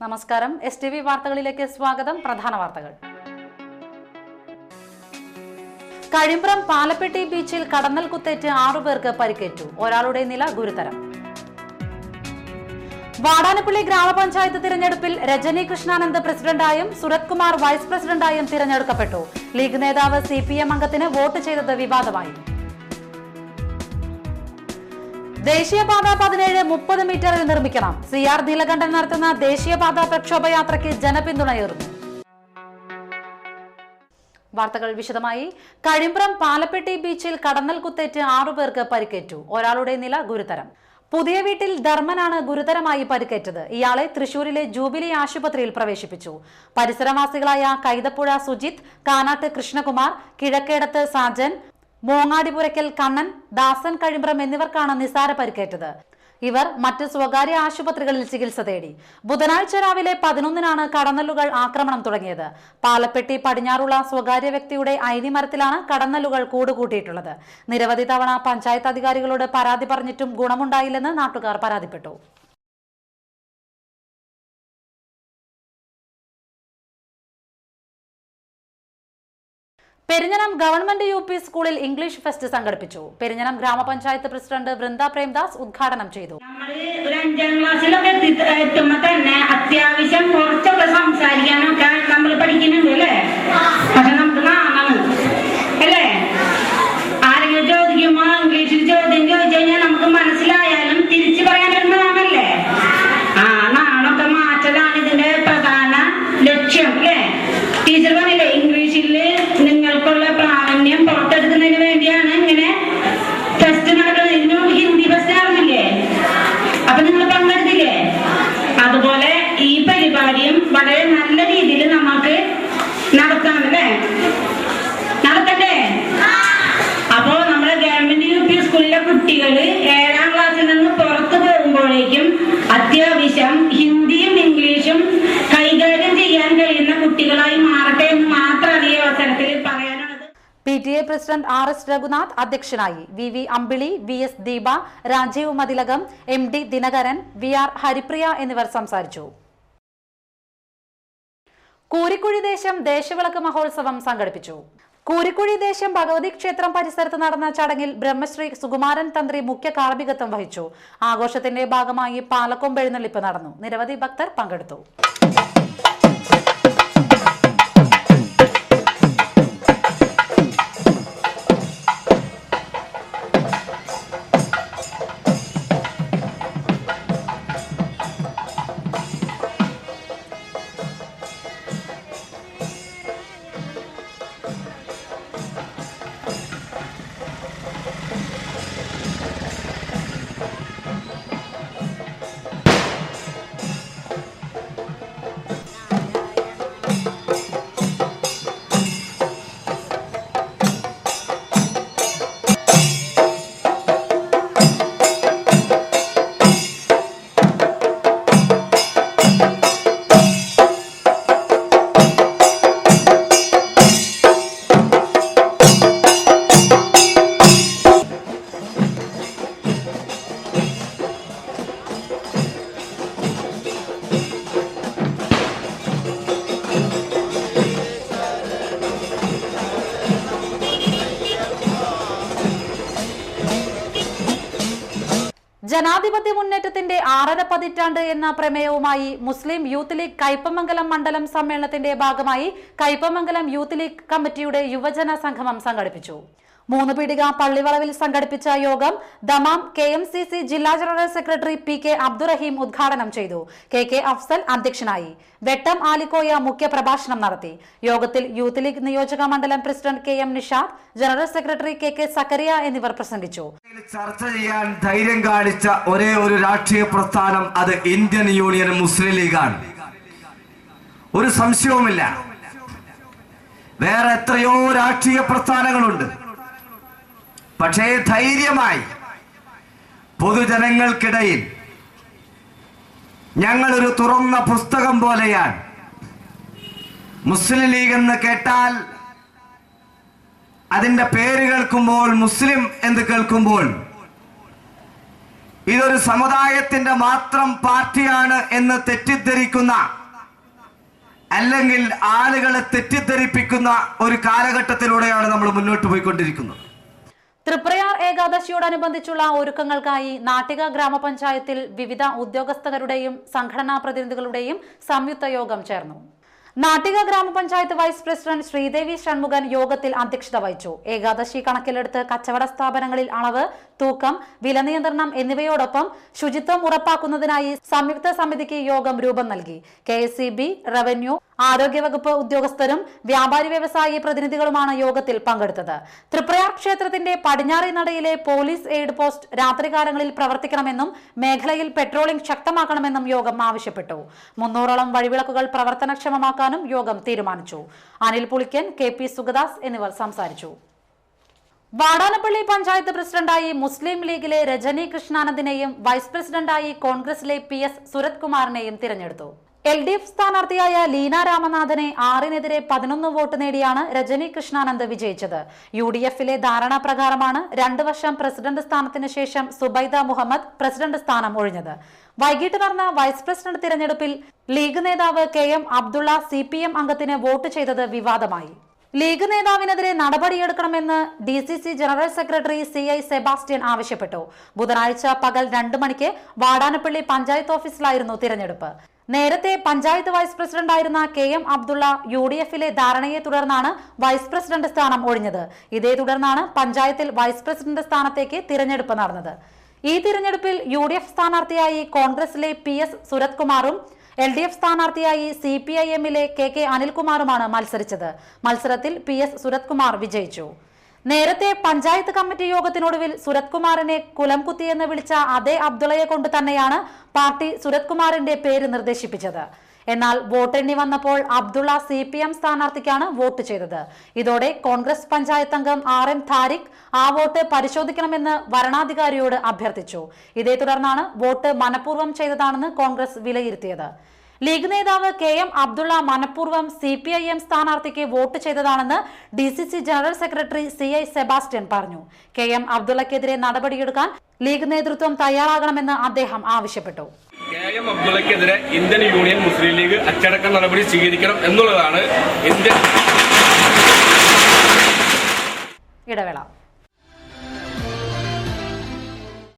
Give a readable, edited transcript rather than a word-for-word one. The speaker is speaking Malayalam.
നമസ്കാരം. STV വാർത്തകളിലേക്ക് സ്വാഗതം. പ്രധാന വാർത്തകൾ. കഴിമ്പ്രം പാലപ്പെട്ടി ബീച്ചിൽ കടന്നൽ കുത്തേറ്റ് 6 പേർക്ക് പരിക്കേറ്റു. ഒരാളുടെ നില ഗുരുതരം. വാടാനപ്പള്ളി ഗ്രാമപഞ്ചായത്ത് തിരഞ്ഞെടുപ്പിൽ രജനി കൃഷ്ണാനന്ദ് പ്രസിഡന്റായും സുരത് കുമാർ വൈസ് പ്രസിഡന്റായും തിരഞ്ഞെടുക്കപ്പെട്ടു. ലീഗ് നേതാവ് CPM അംഗത്തിന് വോട്ട് ചെയ്തത് വിവാദമായി. ദേശീയപാത 17 30 മീറ്ററിൽ നിർമ്മിക്കണം. CR നീലകണ്ഠൻ നടത്തുന്ന ദേശീയപാത പ്രക്ഷോഭയാത്രയ്ക്ക് ജനപിന്തുണയേറുന്നു. വാർത്തകൾ വിശദമായി. കഴിമ്പ്രം പാലപ്പെട്ടി ബീച്ചിൽ കടന്നൽ കുത്തേറ്റ് 6 പേർക്ക് പരിക്കേറ്റു. ഒരാളുടെ നില ഗുരുതരം. പുതിയ വീട്ടിൽ ധർമ്മനാണ് ഗുരുതരമായി പരിക്കേറ്റത്. ഇയാളെ തൃശൂരിലെ ജൂബിലി ആശുപത്രിയിൽ പ്രവേശിപ്പിച്ചു. പരിസരവാസികളായ കൈതപ്പുഴ സുജിത്, കാനാട്ട് കൃഷ്ണകുമാർ, കിഴക്കേടത്ത് സാജൻ, മോങ്ങാടിപുരയ്ക്കൽ കണ്ണൻ, ദാസൻ കഴിമ്പ്രം എന്നിവർക്കാണ് നിസാര പരിക്കേറ്റത്. ഇവർ മറ്റ് സ്വകാര്യ ആശുപത്രികളിൽ ചികിത്സ തേടി. ബുധനാഴ്ച രാവിലെ 11-നാണ് കടന്നലുകൾ ആക്രമണം തുടങ്ങിയത്. പാലപ്പെട്ടി പടിഞ്ഞാറുള്ള സ്വകാര്യ വ്യക്തിയുടെ ഐനിമരത്തിലാണ് കടന്നലുകൾ കൂടുകൂട്ടിയിട്ടുള്ളത്. നിരവധി തവണ പഞ്ചായത്ത് അധികാരികളോട് പരാതി പറഞ്ഞിട്ടും ഗുണമുണ്ടായില്ലെന്ന് നാട്ടുകാർ പരാതിപ്പെട്ടു. പെരിഞ്ഞനം ഗവൺമെന്റ് UP സ്കൂളിൽ ഇംഗ്ലീഷ് ഫെസ്റ്റ് സംഘടിപ്പിച്ചു. പെരിഞ്ഞനം ഗ്രാമപഞ്ചായത്ത് പ്രസിഡന്റ് വൃന്ദ പ്രേംദാസ് ഉദ്ഘാടനം ചെയ്തു. ഒരു 5ാം ക്ലാസ്സിലൊക്കെ എത്തുമ്പോ തന്നെ അത്യാവശ്യം കുറച്ചൊക്കെ സംസാരിക്കാനൊക്കെ നമ്മൾ പഠിക്കുന്നുണ്ട് അല്ലേ? പക്ഷെ നമുക്ക് നാമാണ് അല്ലേ? ആരെങ്കിലും ചോദിക്കുമ്പോ ഇംഗ്ലീഷിൽ ചോദ്യം ചോദിച്ചു കഴിഞ്ഞാൽ നമുക്ക് മനസ്സിലായാലും തിരിച്ചു പറയാനൊരു നാമല്ലേ? നാണൊക്കെ മാറ്റലാണ് ഇതിന്റെ പ്രധാന ലക്ഷ്യം അല്ലേ? ടീച്ചർ പറഞ്ഞില്ലേ, ഇംഗ്ലീഷിൽ നിങ്ങൾക്കുള്ള പ്രാവീണ്യം പുറത്തെടുക്കുന്നതിന് വേണ്ടിയാണ് ഇങ്ങനെ ടെസ്റ്റ് നടക്കുന്നത്. ഇതിനു ഹിന്ദി ഫെസ്റ്റ് നടന്നില്ലേ? അപ്പൊ നിങ്ങൾ പങ്കെടുത്തില്ലേ? അതുപോലെ ഈ പരിപാടിയും വളരെ നല്ല രീതിയിൽ നമുക്ക് നടത്താം അല്ലേ? നടത്തണ്ടേ? അപ്പോ നമ്മുടെ ഗവൺമെന്റ് UP സ്കൂളിലെ കുട്ടികൾ 7ാം ക്ലാസ്സിൽ നിന്ന് പുറത്തു പോകുമ്പോഴേക്കും അത്യാവശ്യം ഹിന്ദിയും ഇംഗ്ലീഷും കൈകാര്യം ചെയ്യാൻ കഴിയുന്ന കുട്ടികളായി മാറട്ടെ എന്ന് മാത്രമാണ് ഈ അവസരത്തിൽ പറയാനുള്ളത്. PTA പ്രസിഡന്റ് RS രഘുനാഥ് അധ്യക്ഷനായി. VV അമ്പിളി, VS Deepa, Rajeev Mathilakam, MD Dinakaran, VR Haripriya എന്നിവർ സംസാരിച്ചു. കൂരിക്കുഴി ദേശം ദേശവിളക്ക് മഹോത്സവം സംഘടിപ്പിച്ചു. കൂരിക്കുഴി ദേശം ഭഗവതി ക്ഷേത്രം പരിസരത്ത് നടന്ന ചടങ്ങിൽ ബ്രഹ്മശ്രീ സുകുമാരൻ തന്ത്രി മുഖ്യ കാർമ്മികത്വം വഹിച്ചു. ആഘോഷത്തിന്റെ ഭാഗമായി പാലക്കൊമ്പെഴുന്നള്ളിപ്പ് നടന്നു. നിരവധി ഭക്തർ പങ്കെടുത്തു. ജനാധിപത്യ മുന്നേറ്റത്തിന്റെ 6.5 പതിറ്റാണ്ട് എന്ന പ്രമേയവുമായി മുസ്ലിം യൂത്ത് ലീഗ് കയ്പമംഗലം മണ്ഡലം സമ്മേളനത്തിന്റെ ഭാഗമായി കയ്പമംഗലം യൂത്ത് ലീഗ് കമ്മിറ്റിയുടെ യുവജന സംഗമം സംഘടിപ്പിച്ചു. 3 പീടിക പള്ളിവളവിൽ സംഘടിപ്പിച്ച യോഗം ദമാം KMCC ജില്ലാ ജനറൽ സെക്രട്ടറി PK അബ്ദുറഹീം ഉദ്ഘാടനം ചെയ്തു. KK അഫ്സൽ അധ്യക്ഷനായി. വെട്ടം ആലിക്കോയ മുഖ്യ പ്രഭാഷണം നടത്തി. യോഗത്തിൽ യൂത്ത് ലീഗ് നിയോജക മണ്ഡലം president KM Nishad, general secretary KK Zakariya എന്നിവർ പ്രസംഗിച്ചു. ചർച്ച ചെയ്യാൻ ധൈര്യം കാണിച്ച ഒരേ ഒരു രാഷ്ട്രീയ പ്രസ്ഥാനം അത് ഇന്ത്യൻ യൂണിയൻ മുസ്ലിം ലീഗാണ്. ഒരു സംശയവുമില്ല. വേറെ എത്രയോ രാഷ്ട്രീയ പ്രസ്ഥാനങ്ങളുണ്ട്. പക്ഷേ ധൈര്യമായി പൊതുജനങ്ങൾക്കിടയിൽ ഞങ്ങളൊരു തുറന്ന പുസ്തകം പോലെയാണ്. മുസ്ലിം ലീഗ് എന്ന് കേട്ടാൽ അതിന്റെ പേര് കേൾക്കുമ്പോൾ, മുസ്ലിം എന്ന് കേൾക്കുമ്പോൾ ഇതൊരു സമുദായത്തിന്റെ മാത്രം പാർട്ടിയാണ് എന്ന് തെറ്റിദ്ധരിക്കുന്ന, അല്ലെങ്കിൽ ആളുകളെ തെറ്റിദ്ധരിപ്പിക്കുന്ന ഒരു കാലഘട്ടത്തിലൂടെയാണ് നമ്മൾ മുന്നോട്ട് പോയിക്കൊണ്ടിരിക്കുന്നത്. തൃപ്രയാർ ഏകാദശിയോടനുബന്ധിച്ചുള്ള ഒരുക്കങ്ങൾക്കായി നാട്ടിക ഗ്രാമപഞ്ചായത്തിൽ വിവിധ ഉദ്യോഗസ്ഥരുടെയും സംഘടനാ പ്രതിനിധികളുടെയും സംയുക്ത യോഗം ചേർന്നു. നാട്ടിക ഗ്രാമപഞ്ചായത്ത് വൈസ് പ്രസിഡന്റ് ശ്രീദേവി ഷൺമുഖൻ യോഗത്തിൽ അധ്യക്ഷത വഹിച്ചു. ഏകാദശി കണക്കിലെടുത്ത് കച്ചവട സ്ഥാപനങ്ങളിൽ അളവ്, തൂക്കം, വില നിയന്ത്രണം എന്നിവയോടൊപ്പം ശുചിത്വം ഉറപ്പാക്കുന്നതിനായി സംയുക്ത സമിതിക്ക് യോഗം രൂപം നൽകി. KSEB, റവന്യൂ, ആരോഗ്യവകുപ്പ് ഉദ്യോഗസ്ഥരും വ്യാപാരി വ്യവസായി പ്രതിനിധികളുമാണ് യോഗത്തിൽ പങ്കെടുത്തത്. തൃപ്രയാർ ക്ഷേത്രത്തിന്റെ പടിഞ്ഞാറേ നടയിലെ പോലീസ് എയ്ഡ് പോസ്റ്റ് രാത്രികാലങ്ങളിൽ പ്രവർത്തിക്കണമെന്നും മേഖലയിൽ പെട്രോളിംഗ് ശക്തമാക്കണമെന്നും യോഗം ആവശ്യപ്പെട്ടു. 300ഓളം വഴിവിളക്കുകൾ പ്രവർത്തനക്ഷമമാക്കാനും യോഗം തീരുമാനിച്ചു. അനിൽ പുളിക്കൻ, KP സുഗദാസ് എന്നിവർ സംസാരിച്ചു. വാടാനപ്പള്ളി പഞ്ചായത്ത് പ്രസിഡന്റായി മുസ്ലിം ലീഗിലെ രജനി കൃഷ്ണാനന്ദിനെയും വൈസ് പ്രസിഡന്റായി കോൺഗ്രസിലെ PS സുരത് കുമാറിനെയും തിരഞ്ഞെടുത്തു. LDF സ്ഥാനാർത്ഥിയായ ലീന രാമനാഥനെ 6-നെതിരെ 11 വോട്ട് നേടിയാണ് രജനി കൃഷ്ണാനന്ദ് വിജയിച്ചത്. UDF-ലെ ധാരണാപ്രകാരമാണ് 2 വർഷം പ്രസിഡന്റ് സ്ഥാനത്തിന് ശേഷം സുബൈദ മുഹമ്മദ് പ്രസിഡന്റ് സ്ഥാനം ഒഴിഞ്ഞത്. വൈകിട്ട് നടന്ന വൈസ് പ്രസിഡന്റ് തിരഞ്ഞെടുപ്പിൽ ലീഗ് നേതാവ് KM അബ്ദുള്ള CPM അംഗത്തിന് വോട്ട് ചെയ്തത് വിവാദമായി. ലീഗ് നേതാവിനെതിരെ നടപടിയെടുക്കണമെന്ന് DCC general secretary CI Sebastian ആവശ്യപ്പെട്ടു. ബുധനാഴ്ച പകൽ 2 മണിക്ക് വാടാനപ്പള്ളി പഞ്ചായത്ത് ഓഫീസിലായിരുന്നു തിരഞ്ഞെടുപ്പ്. നേരത്തെ പഞ്ചായത്ത് വൈസ് പ്രസിഡന്റായിരുന്ന KM അബ്ദുള്ള UDF-ലെ ധാരണയെ തുടർന്നാണ് വൈസ് പ്രസിഡന്റ് സ്ഥാനം ഒഴിഞ്ഞത്. ഇതേ തുടർന്നാണ് പഞ്ചായത്തിൽ വൈസ് പ്രസിഡന്റ് സ്ഥാനത്തേക്ക് തിരഞ്ഞെടുപ്പ് നടന്നത്. ഈ തിരഞ്ഞെടുപ്പിൽ UDF സ്ഥാനാർത്ഥിയായി കോൺഗ്രസിലെ PS സുരത് കുമാറും LDF സ്ഥാനാർത്ഥിയായി CPIM-ലെ KK അനിൽകുമാറുമാണ് മത്സരിച്ചത്. മത്സരത്തിൽ PS സുരത് കുമാർ വിജയിച്ചു. നേരത്തെ പഞ്ചായത്ത് കമ്മിറ്റി യോഗത്തിനൊടുവിൽ സുരത് കുമാറിനെ കുലംകുത്തിയെന്ന് വിളിച്ച അതേ അബ്ദുള്ളയെ കൊണ്ട് തന്നെയാണ് പാർട്ടി സുരത് കുമാറിന്റെ പേര് നിർദ്ദേശിപ്പിച്ചത്. എന്നാൽ വോട്ടെണ്ണി വന്നപ്പോൾ അബ്ദുള്ള CPM സ്ഥാനാർത്ഥിക്കാണ് വോട്ട് ചെയ്തത്. ഇതോടെ കോൺഗ്രസ് പഞ്ചായത്ത് അംഗം RM താരിഖ് ആ വോട്ട് പരിശോധിക്കണമെന്ന് വരണാധികാരിയോട് അഭ്യർത്ഥിച്ചു. ഇതേ തുടർന്നാണ് വോട്ട് മനഃപൂർവ്വം ചെയ്തതാണെന്ന് കോൺഗ്രസ് വിലയിരുത്തിയത്. ലീഗ് നേതാവ് KM അബ്ദുള്ള മനഃപൂർവ്വം CPIM സ്ഥാനാർത്ഥിക്ക് വോട്ട് ചെയ്തതാണെന്ന് DCC general secretary CI Sebastian പറഞ്ഞു. KM അബ്ദുള്ളക്കെതിരെ നടപടിയെടുക്കാൻ ലീഗ് നേതൃത്വം തയ്യാറാകണമെന്ന് അദ്ദേഹം ആവശ്യപ്പെട്ടു. KM അബ്ദുള്ളക്കെതിരെ ഇന്ത്യൻ യൂണിയൻ മുസ്ലിം ലീഗ് അച്ചടക്ക നടപടി സ്വീകരിക്കണം എന്നുള്ളതാണ് ഇന്ത്യൻ. ഇടവേള.